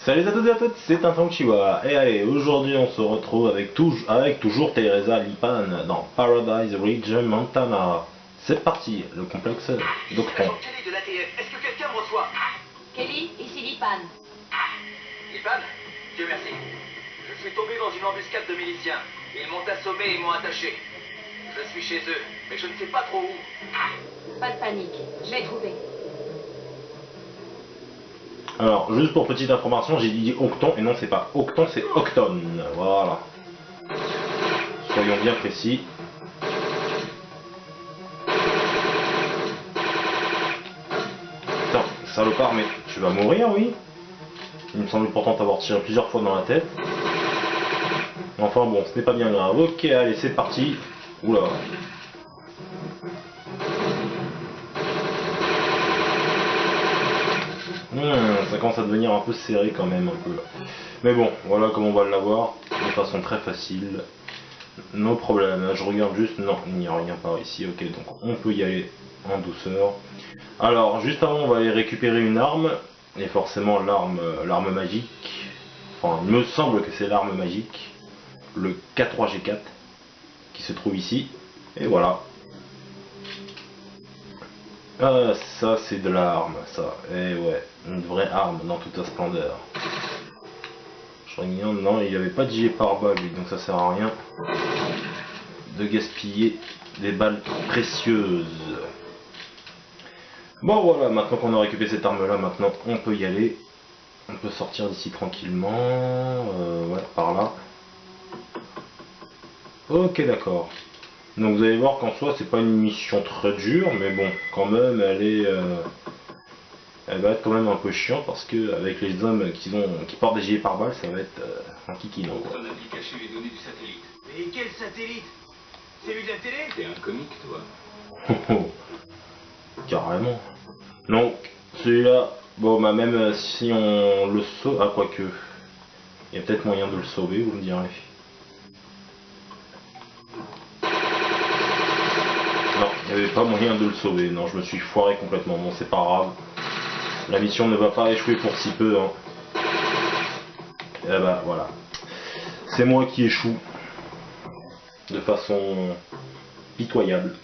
Salut à toutes et à toutes, c'est Tintin Chihuahua. Et allez, aujourd'hui on se retrouve avec toujours Teresa Lipan dans Paradise Ridge, Montana. C'est parti, le complexe d'Octon. Kelly de l'ATF, est-ce que quelqu'un me reçoit? Kelly, ici Lipan. Lipan? Dieu merci. Je suis tombé dans une embuscade de miliciens. Ils m'ont assommé et m'ont attaché. Je suis chez eux, mais je ne sais pas trop où. Pas de panique, je l'ai trouvé. Alors, juste pour petite information, j'ai dit Octon et non c'est pas Octon, c'est Octon. Voilà. Soyons bien précis. Putain, salopard, mais tu vas mourir, oui. Il me semble pourtant t'avoir tiré plusieurs fois dans la tête. Enfin bon, ce n'est pas bien grave. Ok, allez, c'est parti. Oula. Ça commence à devenir un peu serré quand même, un peu là. Mais bon, voilà comment on va l'avoir, de façon très facile. No problème, je regarde juste, non, il n'y a rien par ici, ok, donc on peut y aller en douceur. Alors, juste avant, on va aller récupérer une arme, et forcément l'arme magique. Enfin, il me semble que c'est l'arme magique, le K3G4, qui se trouve ici, et voilà. Ah, ça c'est de l'arme, ça. Eh ouais, une vraie arme dans toute sa splendeur. Je regarde, non, il n'y avait pas de gilet pare-balles lui, donc ça sert à rien de gaspiller des balles précieuses. Bon voilà, maintenant qu'on a récupéré cette arme là, maintenant on peut y aller. On peut sortir d'ici tranquillement. Ouais, par là. Ok, d'accord. Donc vous allez voir qu'en soi c'est pas une mission très dure, mais bon, quand même elle va être quand même un peu chiant parce que avec les hommes qui portent des gilets pare-balles, ça va être un kikino. On a dit cacher les données du satellite. Mais quel satellite? Celui de la télé? T'es un comique, toi. Carrément. Donc celui-là, bon bah même si on le sauve, ah quoique, il y a peut-être moyen de le sauver, vous me direz. Non, il n'y avait pas moyen de le sauver, non, je me suis foiré complètement, bon c'est pas grave. La mission ne va pas échouer pour si peu, hein. Et bah voilà. C'est moi qui échoue. De façon pitoyable.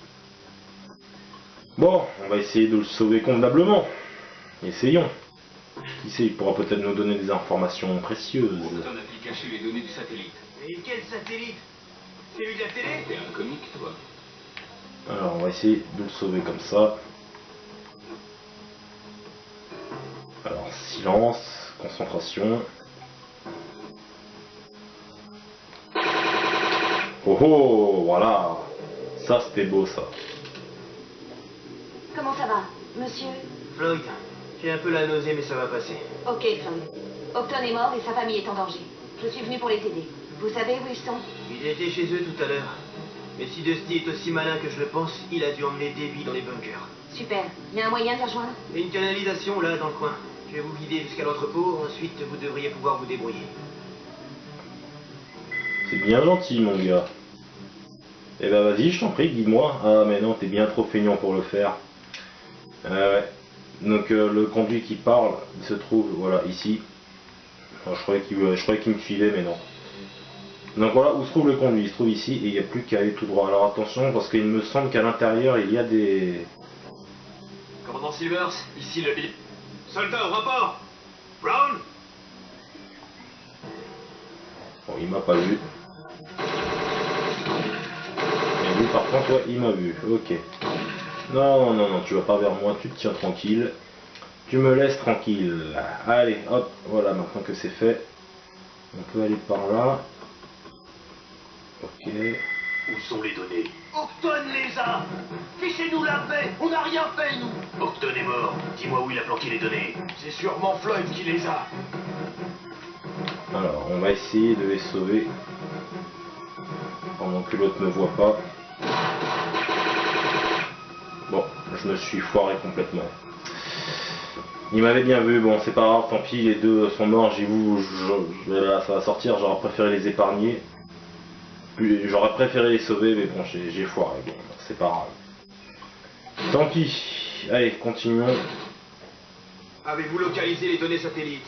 Bon, on va essayer de le sauver convenablement. Essayons. Qui sait, il pourra peut-être nous donner des informations précieuses. On a dit cacher les données du satellite. Mais quel satellite? Celui de la télé? T'es un comique, toi. Alors, on va essayer de le sauver comme ça. Alors, silence, concentration. Oh oh, voilà. Ça, c'était beau, ça. Comment ça va, monsieur? Floyd, j'ai un peu la nausée, mais ça va passer. Ok, Floyd. Octon est mort et sa famille est en danger. Je suis venu pour les aider. Vous savez où ils sont? Il était chez eux tout à l'heure. Mais si Dusty est aussi malin que je le pense, il a dû emmener Davy dans les bunkers. Super. Il y a un moyen de les rejoindre? Il y a une canalisation là, dans le coin. Je vais vous guider jusqu'à l'entrepôt, ensuite vous devriez pouvoir vous débrouiller. C'est bien gentil, mon gars. Eh ben vas-y, je t'en prie, guide-moi. Ah mais non, t'es bien trop feignant pour le faire. Ouais. Donc le conduit qui parle, il se trouve, voilà, ici. Enfin, je croyais qu'il me suivait, mais non. Donc voilà, où se trouve le conduit? Il se trouve ici, et il n'y a plus qu'à aller tout droit. Alors attention, parce qu'il me semble qu'à l'intérieur, il y a des... Commandant Silvers, ici le... Soldat au rapport! Brown! Bon, il m'a pas vu. Et lui, par contre, ouais, il m'a vu. Ok. Non, non, non, tu vas pas vers moi, tu te tiens tranquille. Tu me laisses tranquille. Allez, hop, voilà, maintenant que c'est fait. On peut aller par là. Ok. Où sont les données? Octon les a! Fichez-nous la paix! On n'a rien fait, nous! Octon est mort. Dis-moi où il a planqué les données. C'est sûrement Floyd qui les a! Alors, on va essayer de les sauver. Pendant que l'autre ne voit pas. Bon, je me suis foiré complètement. Il m'avait bien vu, bon c'est pas grave, tant pis, les deux sont morts, j'ai vu, là, ça va sortir, j'aurais préféré les épargner. J'aurais préféré les sauver, mais bon, j'ai foiré, bon, c'est pas grave. Tant pis, allez, continuons. Avez-vous localisé les données satellites?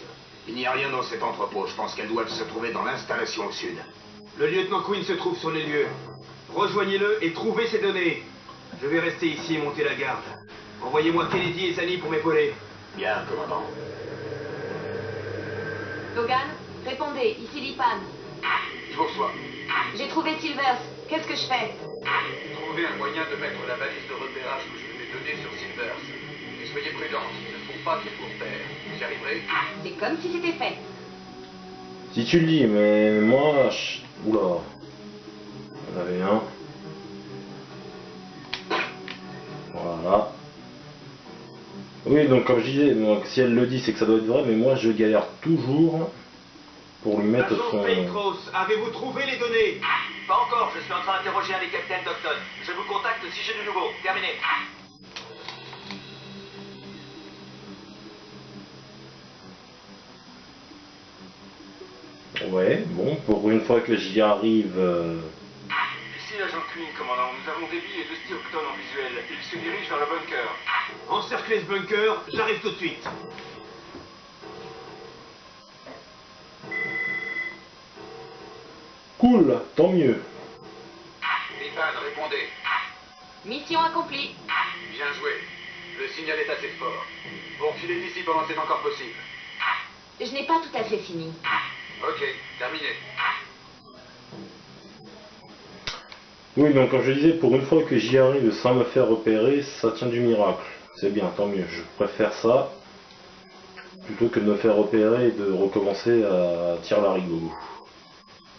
Il n'y a rien dans cet entrepôt. Je pense qu'elles doivent se trouver dans l'installation au sud. Le lieutenant Quinn se trouve sur les lieux. Rejoignez-le et trouvez ces données. Je vais rester ici et monter la garde. Envoyez-moi Kennedy et Zani pour m'épauler. Bien, commandant. Logan, répondez, ici Lipan. Je vous reçois. J'ai trouvé Silvers. Qu'est-ce que je fais? Trouvez un moyen de mettre la balise de repérage que je vous ai donnée sur Silvers. Et soyez prudents, il ne faut pas qu'il vous repère. Vous y arriverez? C'est comme si c'était fait. Si tu le dis, mais moi... Oula. On avait un. Voilà. Oui, donc comme je disais, donc, si elle le dit, c'est que ça doit être vrai, mais moi je galère toujours pour lui mettre Agent son... Paycross, avez-vous trouvé les données? Pas encore, je suis en train d'interroger un des capitaines d'Octon. Je vous contacte si j'ai du nouveau. Terminé. Ouais, bon, pour une fois que j'y arrive... Ici l'agent Quinn, commandant. Nous avons Debbie et Dusty Octon en visuel. Ils se dirigent vers le bunker. Encerclez ce bunker, j'arrive tout de suite. Cool, tant mieux. Lipan, répondez. Mission accomplie. Bien joué. Le signal est assez fort. Bon, filez d'ici pendant que c'est encore possible. Je n'ai pas tout à fait fini. Ok, terminé. Oui, donc comme je disais, pour une fois que j'y arrive sans me faire repérer, ça tient du miracle. C'est bien, tant mieux. Je préfère ça plutôt que de me faire repérer et de recommencer à tirer l'arigot.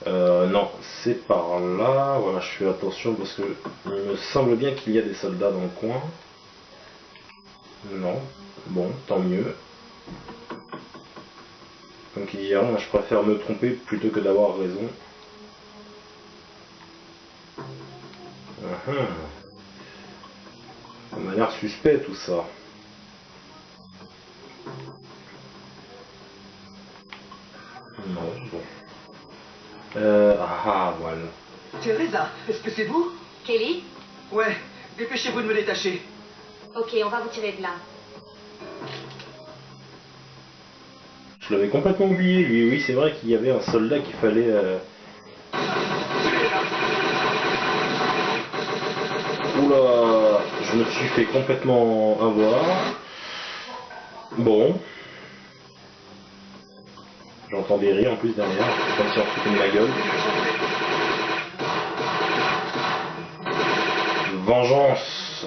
Non, c'est par là. Voilà, je fais attention parce que il me semble bien qu'il y a des soldats dans le coin. Non, bon, tant mieux. Comme il dit rien, je préfère me tromper plutôt que d'avoir raison. Ça m'a l'air suspect tout ça. Non, bon. Voilà. Teresa, est-ce que c'est vous? Kelly? Ouais, dépêchez-vous de me détacher. Ok, on va vous tirer de là. Je l'avais complètement oublié, lui. Oui, c'est vrai qu'il y avait un soldat qu'il fallait... Oula, je me suis fait complètement avoir. Bon. J'entends des rires en plus derrière, comme si on foutait de ma gueule. Vengeance.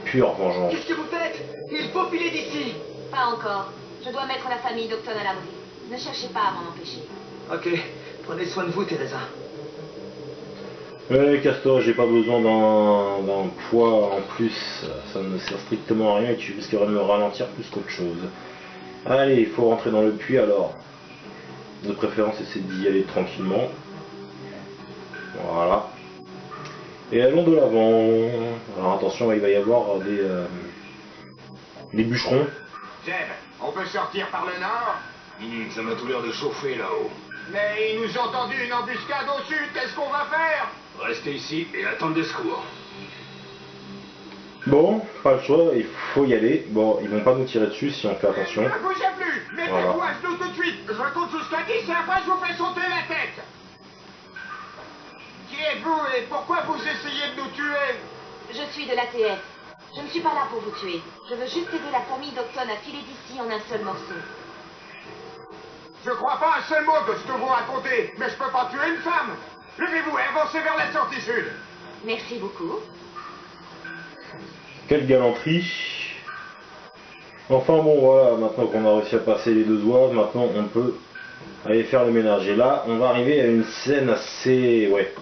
Pure vengeance. Qu'est-ce que vous faites? Il faut filer d'ici. Pas encore. Je dois mettre la famille d'Octon à l'abri. Ne cherchez pas à m'en empêcher. Ok, prenez soin de vous, Teresa. Casse-toi, j'ai pas besoin d'un poids en plus, ça ne sert strictement à rien et tu risquerais de me ralentir plus qu'autre chose. Allez, il faut rentrer dans le puits alors. De préférence, essayer d'y aller tranquillement. Voilà. Et allons de l'avant. Alors attention, il va y avoir des bûcherons. Jeb, on peut sortir par le nord? Ça m'a tout l'air de chauffer là-haut. Mais ils nous ont tendu une embuscade au sud, qu'est-ce qu'on va faire? Rester ici et attendre des secours. Bon, pas le choix, il faut y aller. Bon, ils vont pas nous tirer dessus si on fait attention. Ne bougez plus! Mettez-vous à genoux tout de suite! Je compte jusqu'à 10 et après je vous fais sauter la tête! Qui êtes-vous et pourquoi vous essayez de nous tuer? Je suis de l'ATF. Je ne suis pas là pour vous tuer. Je veux juste aider la famille d'Octon à filer d'ici en un seul morceau. Je crois pas un seul mot de ce que vous racontez, mais je peux pas tuer une femme! Levez-vous et avancez vers la sortie sud! Merci beaucoup. Quelle galanterie. Enfin bon, voilà, maintenant qu'on a réussi à passer les deux oies, maintenant on peut aller faire le ménage. Et là, on va arriver à une scène assez... ouais.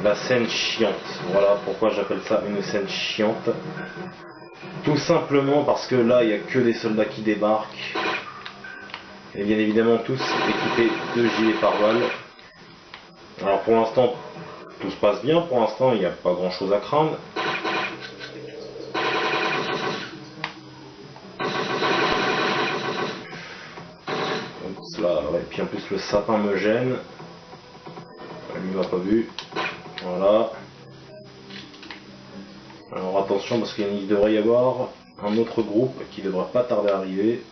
La scène chiante. Voilà pourquoi j'appelle ça une scène chiante. Tout simplement parce que là, il n'y a que des soldats qui débarquent. Et bien évidemment tous équipés de gilets pare-balles. Alors pour l'instant, tout se passe bien. Pour l'instant, il n'y a pas grand chose à craindre. Là, ouais. Puis en plus le sapin me gêne. Lui m'a pas vu. Voilà. Alors attention parce qu'il devrait y avoir un autre groupe qui devrait pas tarder à arriver.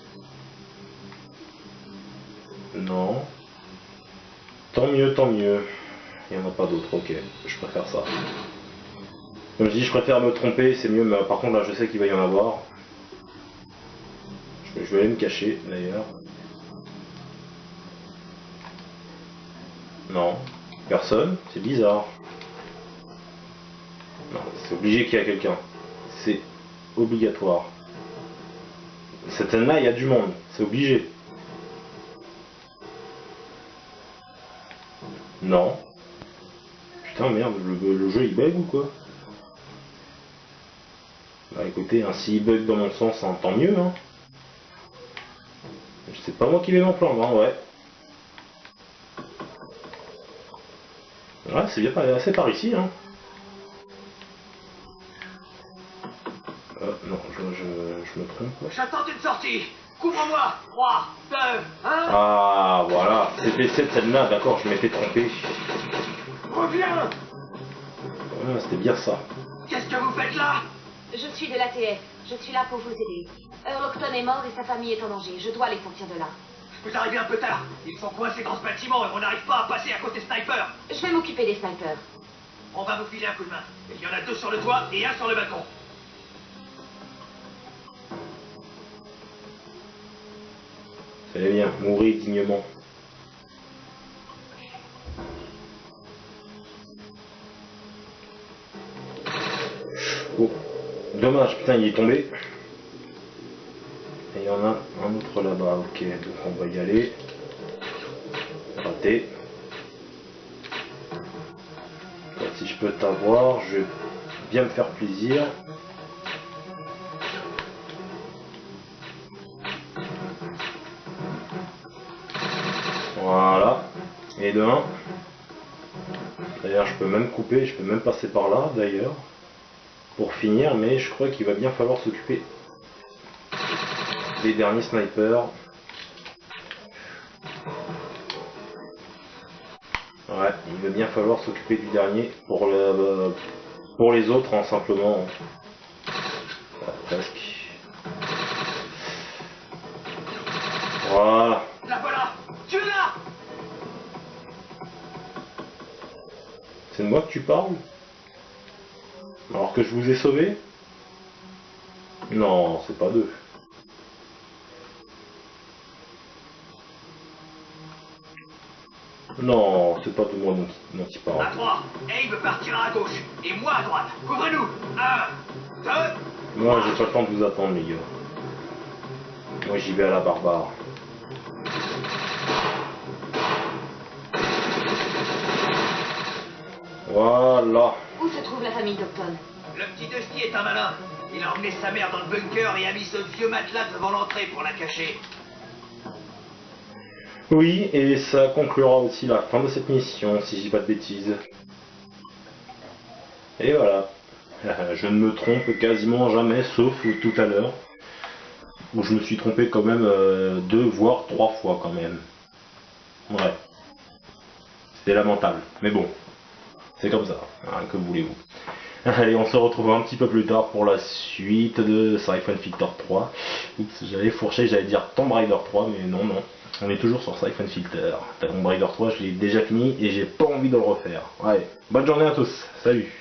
Non. Tant mieux, tant mieux. Il n'y en a pas d'autres, ok. Je préfère ça. Comme je dis, je préfère me tromper, c'est mieux, mais par contre là je sais qu'il va y en avoir. Je vais aller me cacher d'ailleurs. Non, personne, c'est bizarre. Non, c'est obligé qu'il y ait quelqu'un. C'est obligatoire. Cette scène-là, il y a du monde, c'est obligé. Non. Putain merde, le jeu il bug ou quoi? Bah écoutez, hein, s'il bug dans mon sens, hein, tant mieux. Hein. C'est pas moi qui vais m'en plaindre, hein, ouais. Ouais, c'est bien assez par ici. Hein. Non, je me trompe. J'attends une sortie. Couvre-moi. 3, 2, 1. Ah, voilà. C'était cette scène-là, d'accord, je m'étais trompé. Reviens. Voilà, c'était bien ça. Qu'est-ce que vous faites là? Je suis de l'ATF. Je suis là pour vous aider. Eurocton est mort et sa famille est en danger. Je dois les sortir de là. Vous arrivez un peu tard. Ils sont coincés dans ce bâtiment et on n'arrive pas à passer à côté snipers. Je vais m'occuper des snipers. On va vous filer un coup de main. Il y en a 2 sur le toit et 1 sur le balcon. Fallait bien, mourir dignement. Oh, dommage, putain, il est tombé. Et il y en a un autre là-bas, ok, donc on va y aller. Raté. Si je peux t'avoir, je vais bien me faire plaisir. Voilà. Et de 1. D'ailleurs, je peux même couper, je peux même passer par là, d'ailleurs. Pour finir, mais je crois qu'il va bien falloir s'occuper des derniers snipers. Ouais, il va bien falloir s'occuper du dernier pour les autres, hein, simplement. Presque. Voilà. La voilà. Tu es là. C'est de moi que tu parles? Alors que je vous ai sauvé? Non, c'est pas d'eux. Non, c'est pas de moi dont il parle. À 3. Abe partira à gauche. Et moi à droite. Couvrez-nous. 1, 2. Moi, j'ai pas le temps de vous attendre, les gars. Moi, j'y vais à la barbare. Voilà. Où se trouve la famille d'Octon? Le petit Dusty est un malin. Il a emmené sa mère dans le bunker et a mis ce vieux matelas devant l'entrée pour la cacher. Oui, et ça conclura aussi la fin de cette mission, si je dis pas de bêtises. Et voilà. Je ne me trompe quasiment jamais, sauf tout à l'heure, où je me suis trompé quand même 2 voire 3 fois quand même. Ouais. C'était lamentable, mais bon. C'est comme ça, hein, que voulez-vous. Allez, on se retrouve un petit peu plus tard pour la suite de Siphon Filter 3. Oups, j'avais fourché, j'allais dire Tomb Raider 3, mais non, non. On est toujours sur Siphon Filter. Tomb Raider 3, je l'ai déjà fini et j'ai pas envie de le refaire. Ouais, bonne journée à tous, salut.